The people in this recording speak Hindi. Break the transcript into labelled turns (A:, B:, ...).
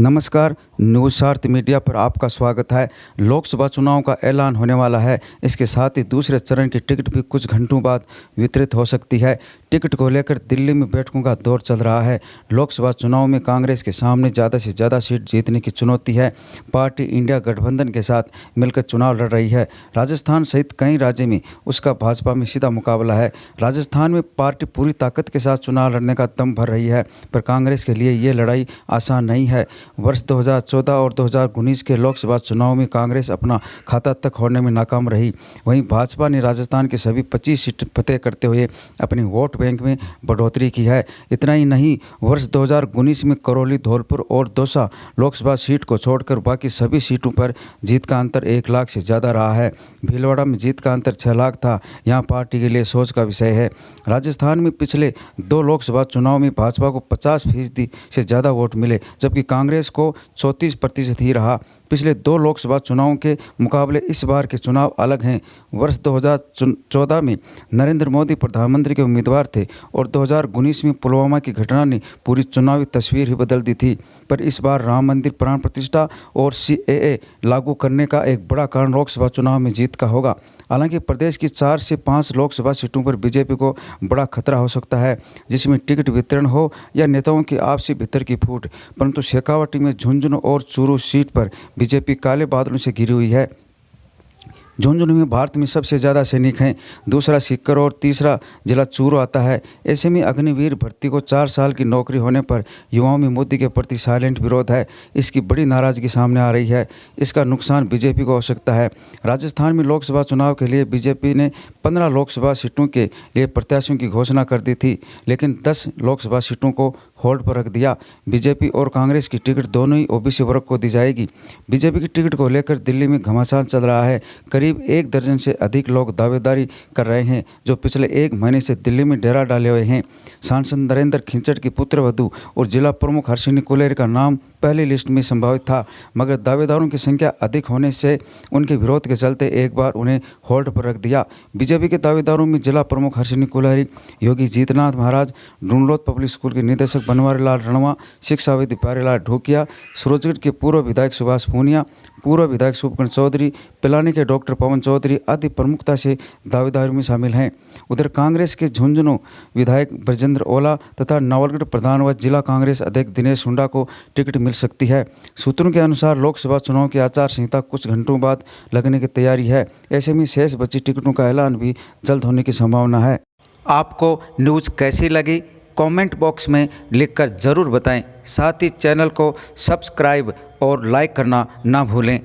A: नमस्कार, न्यूज़ सार्थ मीडिया पर आपका स्वागत है। लोकसभा चुनाव का ऐलान होने वाला है। इसके साथ ही दूसरे चरण की टिकट भी कुछ घंटों बाद वितरित हो सकती है। टिकट को लेकर दिल्ली में बैठकों का दौर चल रहा है। लोकसभा चुनाव में कांग्रेस के सामने ज़्यादा से ज़्यादा सीट जीतने की चुनौती है। पार्टी इंडिया गठबंधन के साथ मिलकर चुनाव लड़ रही है। राजस्थान सहित कई राज्य में उसका भाजपा में सीधा मुकाबला है। राजस्थान में पार्टी पूरी ताकत के साथ चुनाव लड़ने का दम भर रही है, पर कांग्रेस के लिए ये लड़ाई आसान नहीं है। वर्ष 2014 और 2019 के लोकसभा चुनाव में कांग्रेस अपना खाता तक खोलने में नाकाम रही। वहीं भाजपा ने राजस्थान की सभी 25 सीट फतेह करते हुए अपनी वोट बैंक में बढ़ोतरी की है। इतना ही नहीं, वर्ष 2019 में करौली, धौलपुर और दौसा लोकसभा सीट को छोड़कर बाकी सभी सीटों पर जीत का अंतर 1 लाख से ज़्यादा रहा है। भीलवाड़ा में जीत का अंतर 6 लाख था। यहाँ पार्टी के लिए सोच का विषय है। राजस्थान में पिछले 2 लोकसभा चुनाव में भाजपा को 50% से ज़्यादा वोट मिले, जबकि कांग्रेस को 34% ही रहा। पिछले 2 लोकसभा चुनावों के मुकाबले इस बार के चुनाव अलग हैं। वर्ष 2014 में नरेंद्र मोदी प्रधानमंत्री के उम्मीदवार थे और 2019 में पुलवामा की घटना ने पूरी चुनावी तस्वीर ही बदल दी थी। पर इस बार राम मंदिर प्राण प्रतिष्ठा और CAA लागू करने का एक बड़ा कारण लोकसभा चुनाव में जीत का होगा। हालांकि प्रदेश की 4 से 5 लोकसभा सीटों पर बीजेपी को बड़ा खतरा हो सकता है, जिसमें टिकट वितरण हो या नेताओं की आपसी भीतर की फूट। परंतु शेखावाटी में झुंझुनू और चूरू सीट पर बीजेपी काले बादलों से घिरी हुई है। झुंझुनू में भारत में सबसे ज़्यादा सैनिक हैं, दूसरा सीकर और तीसरा जिला चूरू आता है। ऐसे में अग्निवीर भर्ती को 4 साल की नौकरी होने पर युवाओं में मोदी के प्रति साइलेंट विरोध है। इसकी बड़ी नाराज़गी सामने आ रही है। इसका नुकसान बीजेपी को हो सकता है। राजस्थान में लोकसभा चुनाव के लिए बीजेपी ने 15 लोकसभा सीटों के लिए प्रत्याशियों की घोषणा कर दी थी, लेकिन 10 लोकसभा सीटों को होल्ड पर रख दिया। बीजेपी और कांग्रेस की टिकट दोनों ही OBC वर्ग को दी जाएगी। बीजेपी की टिकट को लेकर दिल्ली में घमासान चल रहा है। करीब 1 दर्जन से अधिक लोग दावेदारी कर रहे हैं, जो पिछले 1 महीने से दिल्ली में डेरा डाले हुए हैं। सांसद नरेंद्र खिंचड़ की पुत्रवधू और जिला प्रमुख हर्षिनी कुलेर का नाम पहली लिस्ट में संभावित था, मगर दावेदारों की संख्या अधिक होने से उनके विरोध के चलते एक बार उन्हें होल्ड पर रख दिया। बीजेपी के दावेदारों में जिला प्रमुख हर्षिनी कुलेरी, योगी जीतनाथ महाराज, ढूंढलोत पब्लिक स्कूल के निदेशक बनवारी लाल रणवा, शिक्षाविद प्यारेलाल ढोकिया, सूरजगढ़ के पूर्व विधायक सुभाष पूनिया, पूर्व विधायक शुभकर्ण चौधरी, पिलानी के डॉक्टर पवन चौधरी आदि प्रमुखता से दावेदारों में शामिल हैं। उधर कांग्रेस के झुंझुनू विधायक ब्रजेंद्र ओला तथा नवलगढ़ प्रधान व जिला कांग्रेस अध्यक्ष दिनेश हुंडा को टिकट मिल सकती है। सूत्रों के अनुसार लोकसभा चुनाव की आचार संहिता कुछ घंटों बाद लगने की तैयारी है। ऐसे में शेष बची टिकटों का ऐलान भी जल्द होने की संभावना है। आपको न्यूज़ कैसी लगी कमेंट बॉक्स में लिखकर ज़रूर बताएं। साथ ही चैनल को सब्सक्राइब और लाइक करना ना भूलें।